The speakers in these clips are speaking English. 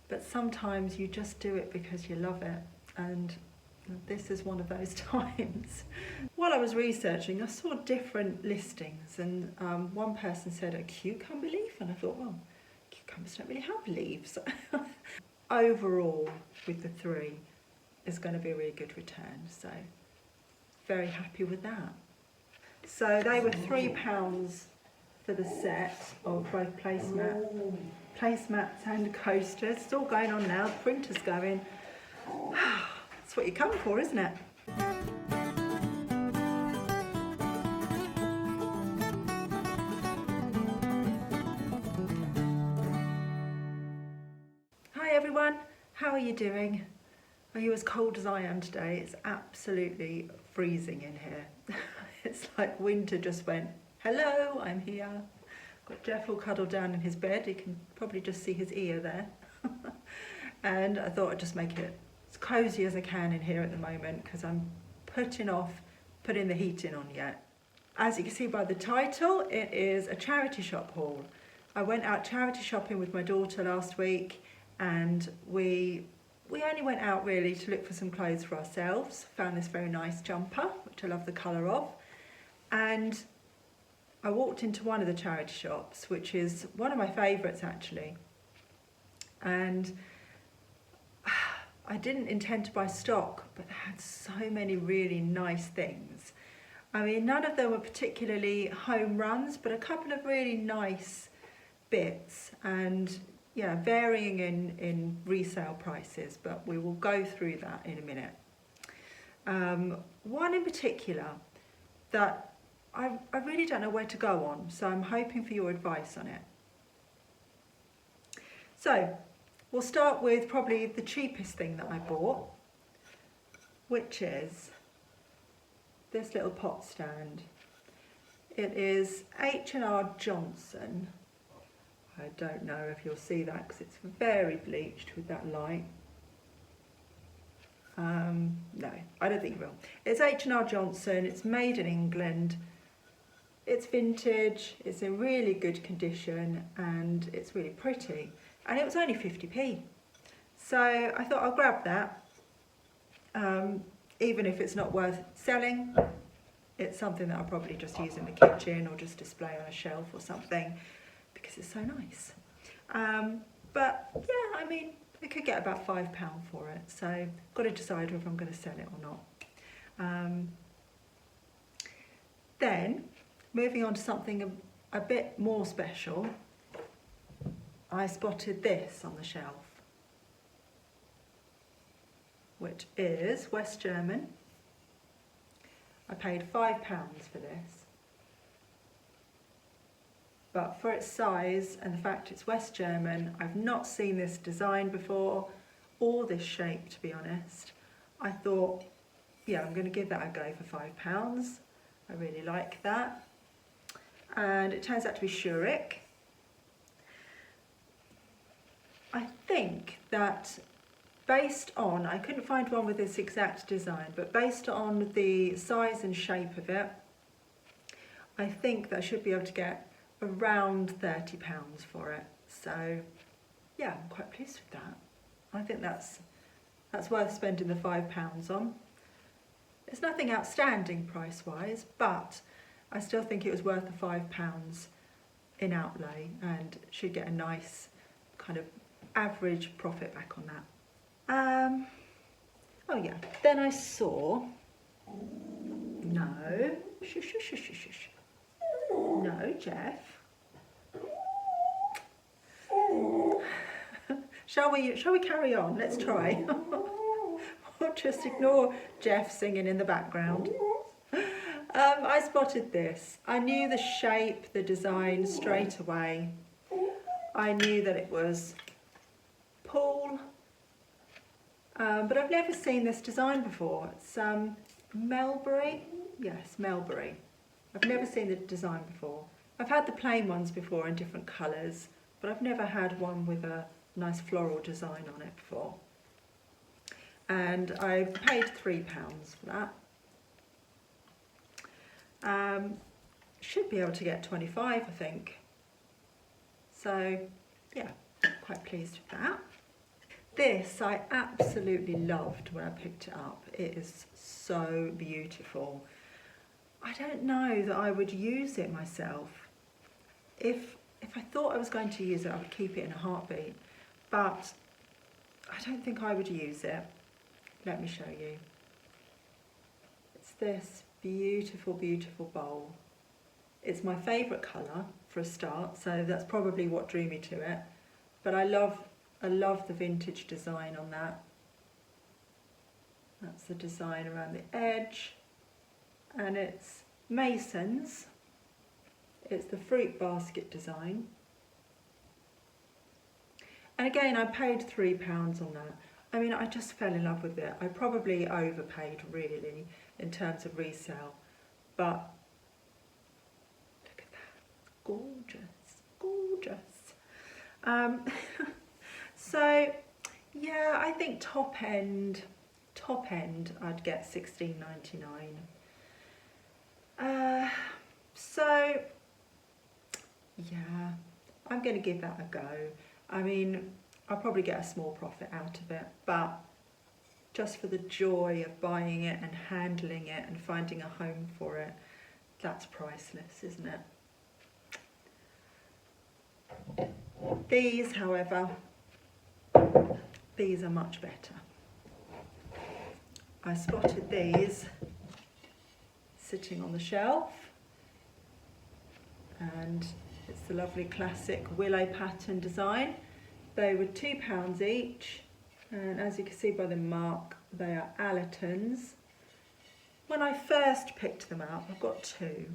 but sometimes you just do it because you love it, and this is one of those times. While I was researching, I saw different listings, and one person said a cucumber leaf, and I thought, well, cucumbers don't really have leaves. Overall, with the 3, is going to be a really good return, so very happy with that. So they were £3 for the set of both placemats and coasters. It's all going on now, the printer's going. That's what you come for, isn't it? Hi everyone, how are you doing? Are you as cold as I am today? It's absolutely freezing in here. It's like winter just went, hello, I'm here. Got Jeff all cuddled down in his bed. You can probably just see his ear there. And I thought I'd just make it as cosy as I can in here at the moment, because I'm putting the heating on yet. As you can see by the title, it is a charity shop haul. I went out charity shopping with my daughter last week, and we only went out really to look for some clothes for ourselves. Found this very nice jumper, which I love the colour of. And I walked into one of the charity shops, which is one of my favourites actually. And I didn't intend to buy stock, but they had so many really nice things. I mean, none of them were particularly home runs, but a couple of really nice bits, and yeah, varying in resale prices, but we will go through that in a minute. One in particular that I really don't know where to go on, so I'm hoping for your advice on it. So we'll start with probably the cheapest thing that I bought, which is this little pot stand. It is H&R Johnson. I don't know if you'll see that because it's very bleached with that light. No, I don't think you will. It's H&R Johnson, it's made in England, it's vintage, it's in really good condition, and it's really pretty. And it was only 50p. So I thought I'll grab that. Even if it's not worth selling, it's something that I'll probably just use in the kitchen or just display on a shelf or something, because it's so nice. But yeah, I mean, I could get about £5 for it, so I've got to decide whether I'm going to sell it or not. Then, moving on to something a bit more special, I spotted this on the shelf, which is West German. I paid £5 for this. But for its size and the fact it's West German, I've not seen this design before, or this shape, to be honest. I thought, yeah, I'm going to give that a go for £5. I really like that. And it turns out to be Shurik. I think that based on, I couldn't find one with this exact design, but based on the size and shape of it, I think that I should be able to get around £30 for it. So yeah, I'm quite pleased with that. I think that's worth spending the £5 on. It's nothing outstanding price wise, but I still think it was worth the £5 in outlay, and should get a nice kind of average profit back on that. Oh yeah, then I saw, no, shush, shush, shush, shush, shush. No, Jeff. Shall we carry on? Let's try. We'll just ignore Jeff singing in the background. I spotted this. I knew the shape, the design straight away. I knew that it was Paul, but I've never seen this design before. It's Melbury. Yes, Melbury. I've never seen the design before. I've had the plain ones before in different colours, but I've never had one with a nice floral design on it before. And I paid £3 for that. Should be able to get 25, I think. So yeah, quite pleased with that. This I absolutely loved when I picked it up. It is so beautiful. I don't know that I would use it myself. If I thought I was going to use it, I would keep it in a heartbeat. But I don't think I would use it. Let me show you. It's this beautiful, beautiful bowl. It's my favourite colour for a start, so that's probably what drew me to it. But I love the vintage design on that. That's the design around the edge. And it's Mason's. It's the fruit basket design. And again, I paid £3 on that. I mean, I just fell in love with it. I probably overpaid really in terms of resale, but look at that, gorgeous, gorgeous. So yeah, I think top end, I'd get $16.99. So yeah, I'm going to give that a go. I mean, I'll probably get a small profit out of it, but just for the joy of buying it and handling it and finding a home for it, that's priceless, isn't it? These, however, these are much better. I spotted these sitting on the shelf, and it's the lovely classic willow pattern design. They were £2 each, and as you can see by the mark, they are Allertons. When I first picked them up, I've got two,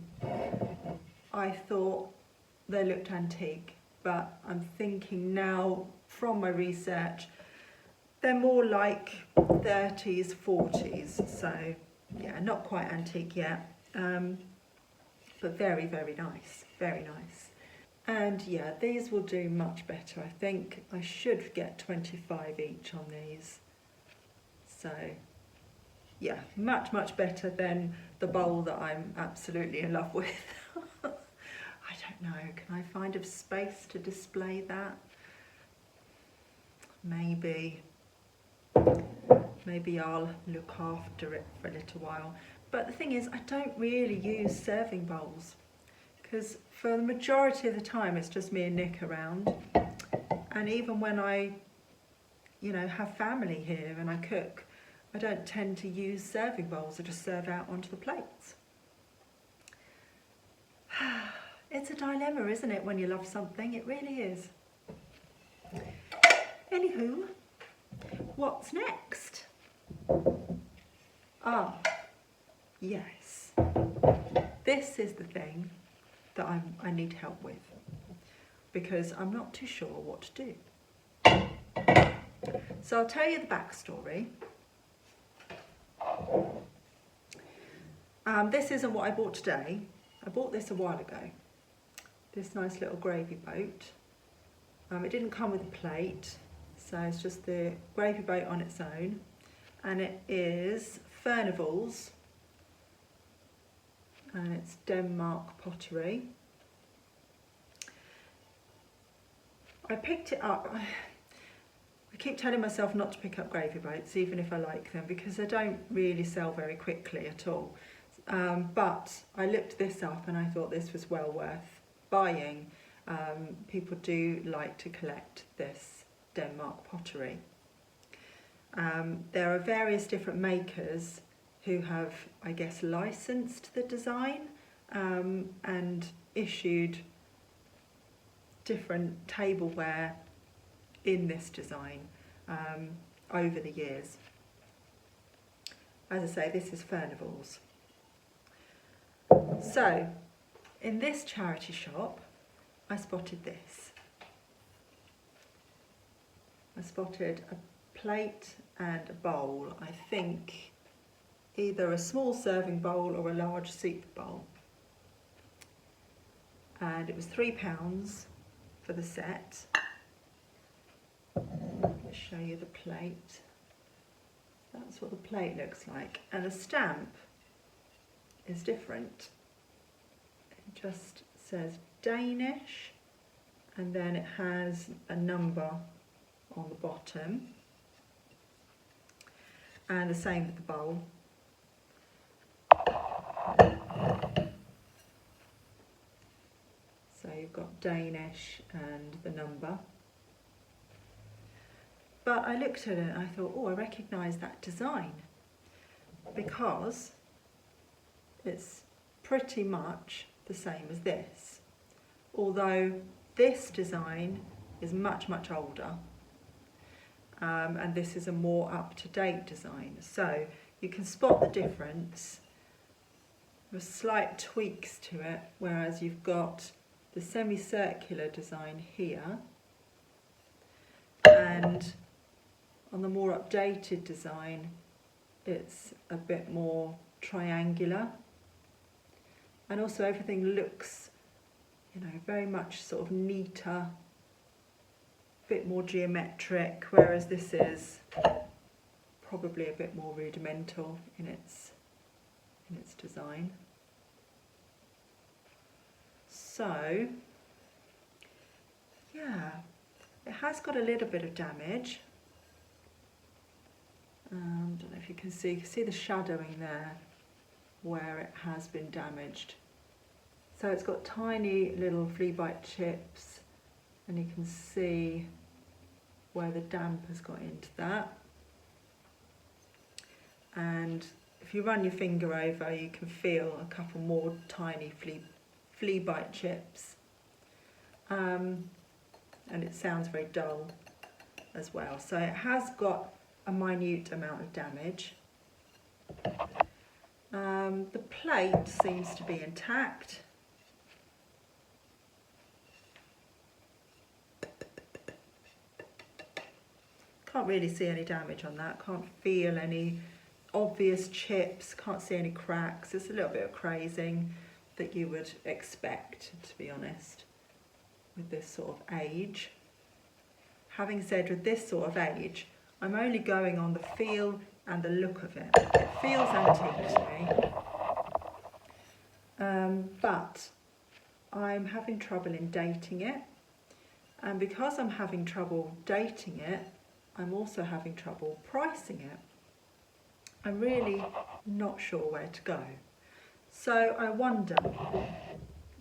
I thought they looked antique, but I'm thinking now from my research, they're more like 30s, 40s, so yeah, not quite antique yet, but very, very nice, very nice. And yeah, these will do much better. I think I should get 25 each on these. So yeah, much, much better than the bowl that I'm absolutely in love with. I don't know, can I find a space to display that? Maybe I'll look after it for a little while. But the thing is, I don't really use serving bowls, because for the majority of the time it's just me and Nick around, and even when I, have family here and I cook, I don't tend to use serving bowls. I just serve out onto the plates. It's a dilemma, isn't it, when you love something? It really is. Anywho, what's next? Ah, yes. This is the thing that I need help with, because I'm not too sure what to do. So I'll tell you the backstory. This isn't what I bought today. I bought this a while ago. This nice little gravy boat. It didn't come with a plate, so it's just the gravy boat on its own. And it is Furnival's, and it's Denmark pottery. I picked it up. I keep telling myself not to pick up gravy boats, even if I like them, because they don't really sell very quickly at all. But I looked this up and I thought this was well worth buying. People do like to collect this Denmark pottery. There are various different makers who have, I guess, licensed the design and issued different tableware in this design over the years. As I say, this is Furnival's. So, in this charity shop, I spotted this. I spotted a plate and a bowl. I think either a small serving bowl or a large soup bowl. And it was £3 for the set. Let's show you the plate. That's what the plate looks like. And the stamp is different. It just says Danish, and then it has a number on the bottom. and the same with the bowl. So you've got Danish and the number. But I looked at it and I thought, oh, I recognise that design, because it's pretty much the same as this, although this design is much, much older, and this is a more up-to-date design. So you can spot the difference with slight tweaks to it, whereas you've got the semicircular design here, and on the more updated design it's a bit more triangular, and also everything looks, you know, very much sort of neater, a bit more geometric, whereas this is probably a bit more rudimental in its design. So yeah, it has got a little bit of damage. I don't know if you can see the shadowing there where it has been damaged. So it's got tiny little flea bite chips, and you can see where the damp has got into that. And if you run your finger over, you can feel a couple more tiny flea bite chips. And it sounds very dull as well. So it has got a minute amount of damage. The plate seems to be intact. Can't really see any damage on that. Can't feel any obvious chips. Can't see any cracks. It's a little bit of crazing that you would expect, to be honest, with this sort of age. Having said, with this sort of age, I'm only going on the feel and the look of it. It feels antique to me, but I'm having trouble in dating it, and because I'm having trouble dating it, I'm also having trouble pricing it. I'm really not sure where to go. So I wonder,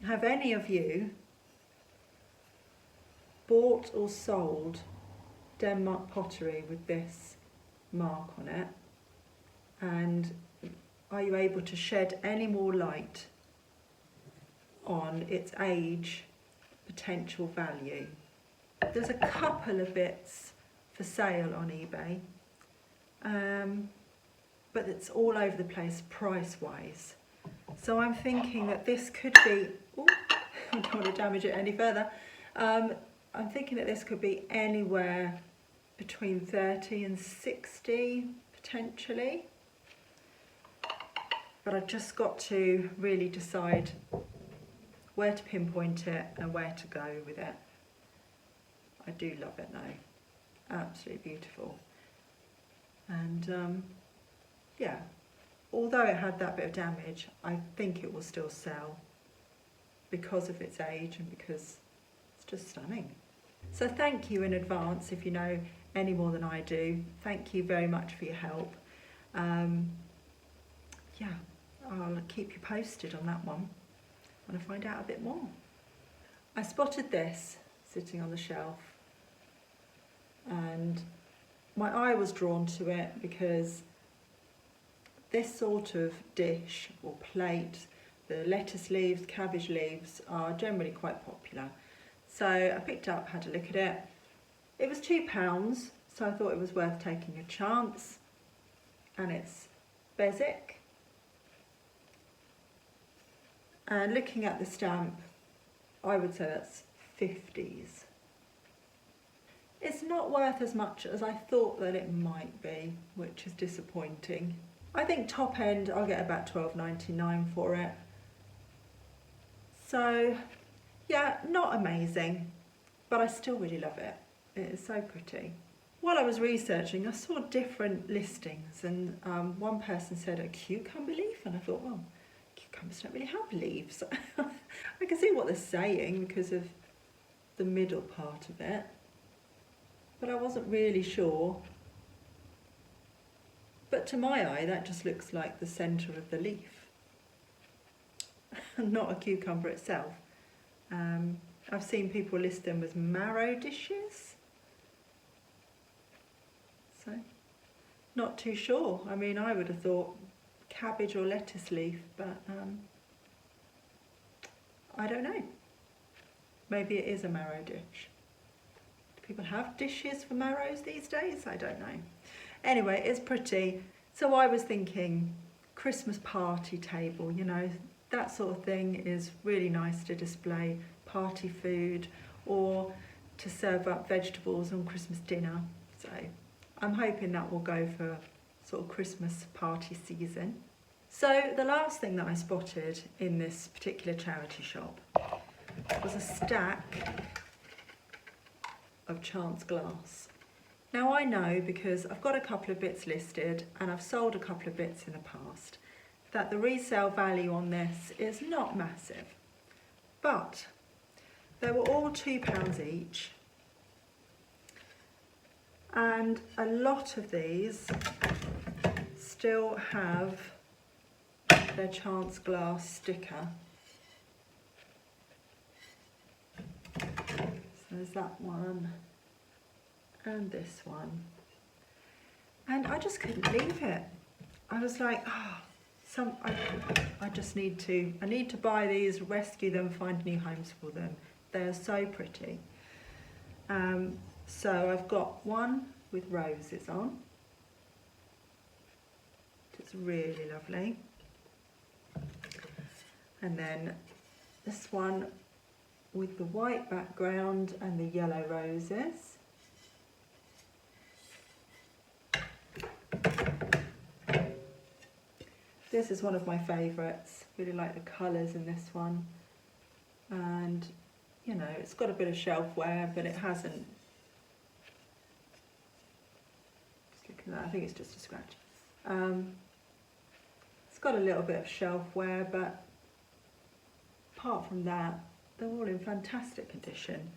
have any of you bought or sold Denmark pottery with this mark on it, and are you able to shed any more light on its age, potential value? There's a couple of bits for sale on eBay, but it's all over the place price wise. So I'm thinking that this could be, ooh, I don't want to damage it any further, I'm thinking that this could be anywhere between 30 and 60 potentially, but I've just got to really decide where to pinpoint it and where to go with it. I do love it though, absolutely beautiful. And yeah, although it had that bit of damage, I think it will still sell because of its age and because it's just stunning. So thank you in advance if you know any more than I do. Thank you very much for your help. Yeah, I'll keep you posted on that one when I find out a bit more. I spotted this sitting on the shelf and my eye was drawn to it because this sort of dish or plate, the lettuce leaves, cabbage leaves, are generally quite popular. So I picked up, had a look at it. It was £2, so I thought it was worth taking a chance. And it's Basic. And looking at the stamp, I would say that's 50s. It's not worth as much as I thought that it might be, which is disappointing. I think top end I'll get about £12.99 for it. So yeah, not amazing, but I still really love it. It is so pretty. While I was researching, I saw different listings, and one person said a cucumber leaf, and I thought, well, cucumbers don't really have leaves. I can see what they're saying because of the middle part of it, but I wasn't really sure But to my eye, that just looks like the centre of the leaf, not a cucumber itself. I've seen people list them as marrow dishes. So, not too sure. I mean, I would have thought cabbage or lettuce leaf, but I don't know. Maybe it is a marrow dish. Do people have dishes for marrows these days? I don't know. Anyway, it's pretty. So I was thinking Christmas party table, you know, that sort of thing is really nice to display party food or to serve up vegetables on Christmas dinner. So I'm hoping that will go for sort of Christmas party season. So the last thing that I spotted in this particular charity shop was a stack of Chance glass. Now I know, because I've got a couple of bits listed and I've sold a couple of bits in the past, that the resale value on this is not massive, but they were all £2 each, and a lot of these still have their Chance glass sticker. So there's that one and this one, and I just couldn't leave it. I was like, I just need to buy these, rescue them, find new homes for them. They are so pretty. So I've got one with roses on. It's really lovely. And then this one with the white background and the yellow roses. This is one of my favourites. Really like the colours in this one. And, you know, it's got a bit of shelf wear, but it hasn't. Just looking at that, I think it's just a scratch. It's got a little bit of shelf wear, but apart from that, they're all in fantastic condition.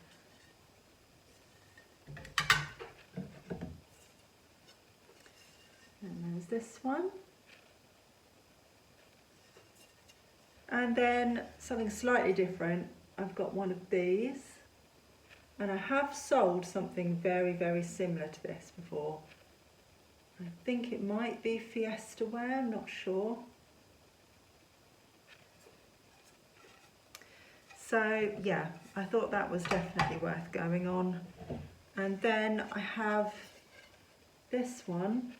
And there's this one. And then something slightly different, I've got one of these, and I have sold something very, very similar to this before. I think it might be Fiesta ware, I'm not sure. So yeah, I thought that was definitely worth going on. And then I have this one,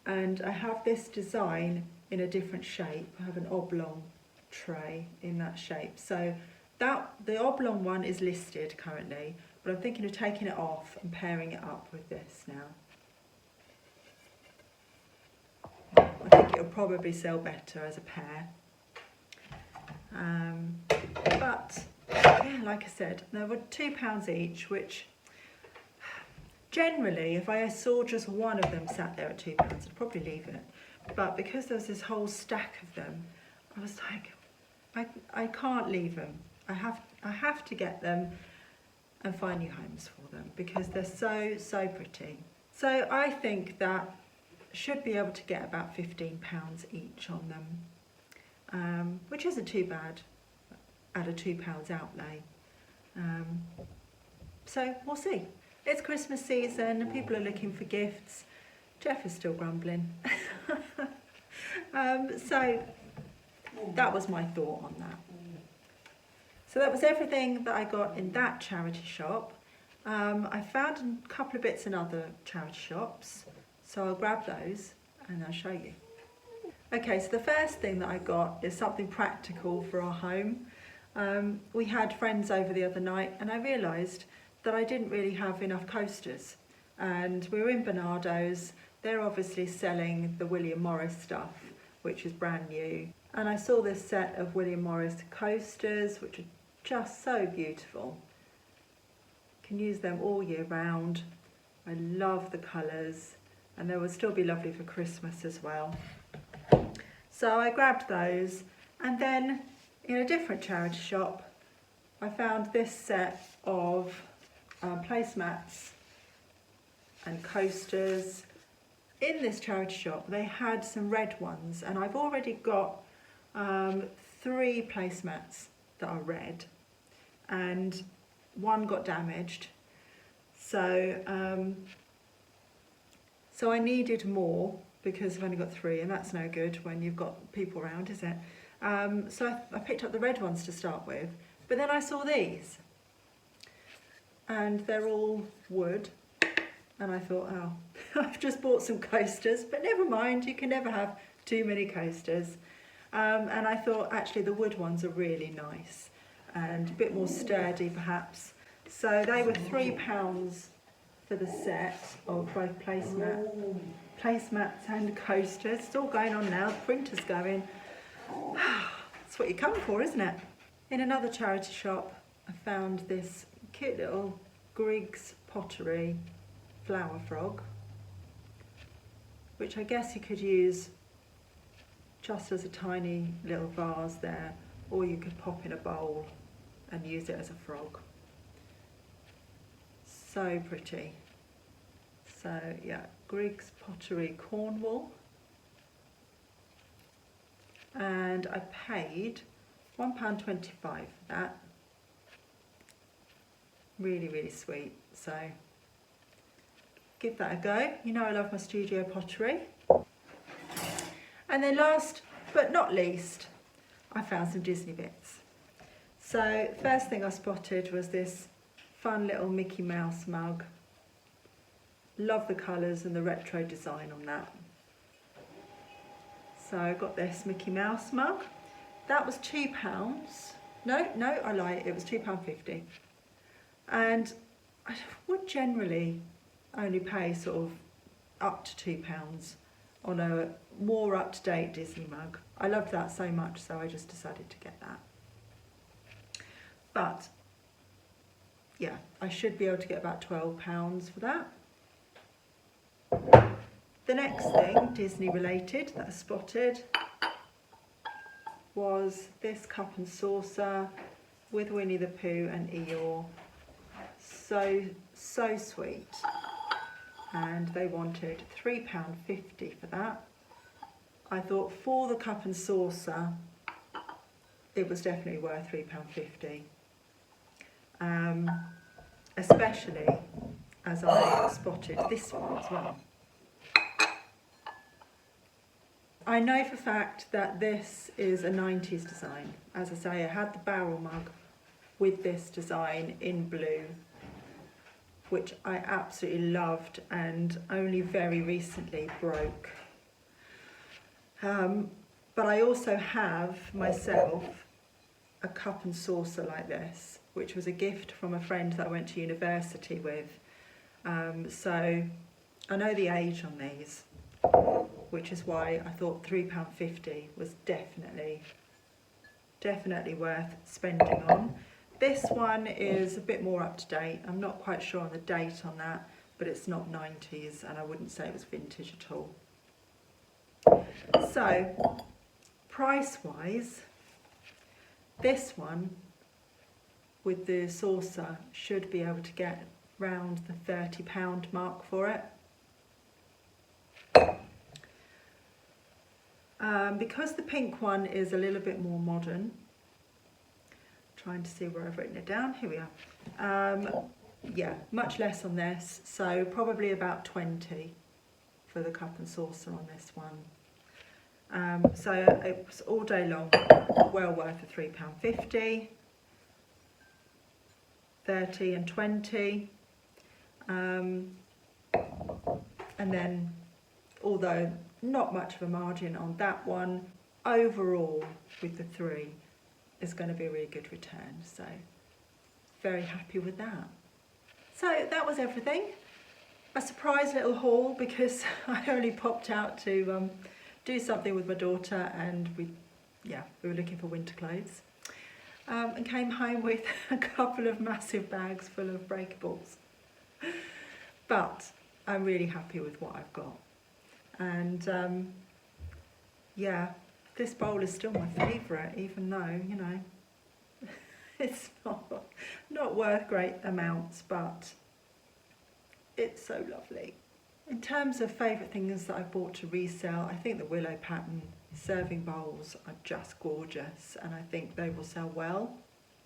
and I have this design in a different shape. I have an oblong tray in that shape. So the oblong one is listed currently, but I'm thinking of taking it off and pairing it up with this now. I think it'll probably sell better as a pair. But yeah, like I said, they were £2 each, which generally, if I saw just one of them sat there at £2, I'd probably leave it. But because there's this whole stack of them, I was like, I can't leave them. I have to get them and find new homes for them because they're so pretty. So I think that should be able to get about £15 each on them, which isn't too bad at a £2 outlay. So we'll see. It's Christmas season and people are looking for gifts. Jeff is still grumbling. So that was my thought on that. So that was everything that I got in that charity shop. I found a couple of bits in other charity shops, so I'll grab those and I'll show you. Okay, so the first thing that I got is something practical for our home. We had friends over the other night and I realised that I didn't really have enough coasters, and we were in Bernardo's. They're obviously selling the William Morris stuff, which is brand new. And I saw this set of William Morris coasters, which are just so beautiful. You can use them all year round. I love the colours, and they will still be lovely for Christmas as well. So I grabbed those, and then in a different charity shop, I found this set of placemats and coasters in this charity shop they had some red ones, and I've already got 3 placemats that are red, and one got damaged, so I needed more because I've only got 3, and that's no good when you've got people around, is it? So I picked up the red ones to start with, but then I saw these, and they're all wood, and I thought, oh, I've just bought some coasters, but never mind, you can never have too many coasters. And I thought actually the wood ones are really nice and a bit more sturdy perhaps. So they were £3 for the set of both placemats and coasters. It's all going on now, the printer's going. That's what you come for, isn't it? In another charity shop I found this cute little Griggs pottery flower frog, which I guess you could use just as a tiny little vase there, or you could pop in a bowl and use it as a frog. So pretty. So yeah, Griggs Pottery, Cornwall. And I paid £1.25 for that. Really, really sweet. So give that a go. You know I love my studio pottery. And then last but not least, I found some Disney bits. So first thing I spotted was this fun little Mickey Mouse mug. Love the colours and the retro design on that. So I got this Mickey Mouse mug. That was £2. No, I lied, it was £2.50. And I would generally only pay sort of up to £2 on a more up-to-date Disney mug. I loved that so much, so I just decided to get that. But yeah, I should be able to get about £12 for that. The next thing, Disney related, that I spotted was this cup and saucer with Winnie the Pooh and Eeyore. So sweet. And they wanted £3.50 for that. I thought for the cup and saucer, it was definitely worth £3.50. Especially as I spotted this one as well. I know for a fact that this is a 90s design. As I say, I had the barrel mug with this design in blue, which I absolutely loved and only very recently broke. But I also have myself a cup and saucer like this, which was a gift from a friend that I went to university with. So I know the age on these, which is why I thought £3.50 was definitely worth spending on. This one is a bit more up to date. I'm not quite sure on the date on that, but it's not 90s and I wouldn't say it was vintage at all. So, price-wise, this one with the saucer should be able to get round the £30 mark for it. Because the pink one is a little bit more modern, trying to see where I've written it down, here we are. Yeah, much less on this, so probably about 20 for the cup and saucer on this one. So it was all day long, well worth the £3.50, 30 and 20. And then, although not much of a margin on that one, overall with the 3 is going to be a really good return, so very happy with that. So that was everything. A surprise little haul because I only popped out to do something with my daughter, and we were looking for winter clothes, and came home with a couple of massive bags full of breakables. But I'm really happy with what I've got. And yeah, this bowl is still my favourite, even though, you know, it's not worth great amounts, but it's so lovely. In terms of favourite things that I've bought to resell, I think the willow pattern serving bowls are just gorgeous and I think they will sell well.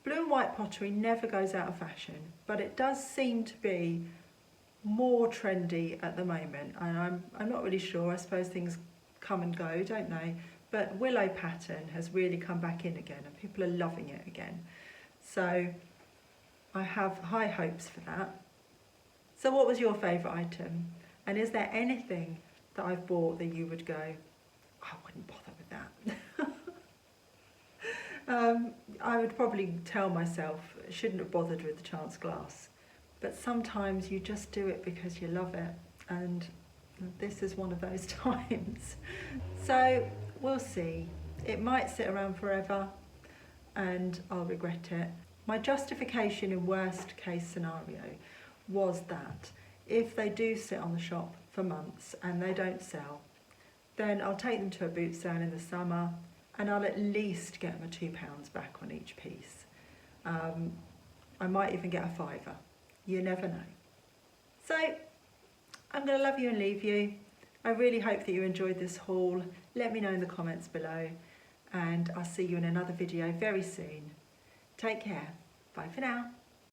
Blue and white pottery never goes out of fashion, but it does seem to be more trendy at the moment, and I'm not really sure. I suppose things come and go, don't they? But willow pattern has really come back in again and people are loving it again. So I have high hopes for that. So what was your favourite item? And is there anything that I've bought that you would go, I wouldn't bother with that? I would probably tell myself I shouldn't have bothered with the chance glass. But sometimes you just do it because you love it. And this is one of those times. So we'll see. It might sit around forever and I'll regret it. My justification in worst case scenario was that if they do sit on the shop for months and they don't sell, then I'll take them to a boot sale in the summer and I'll at least get them £2 back on each piece. I might even get a fiver. You never know. So I'm going to love you and leave you. I really hope that you enjoyed this haul. Let me know in the comments below and I'll see you in another video very soon. Take care. Bye for now.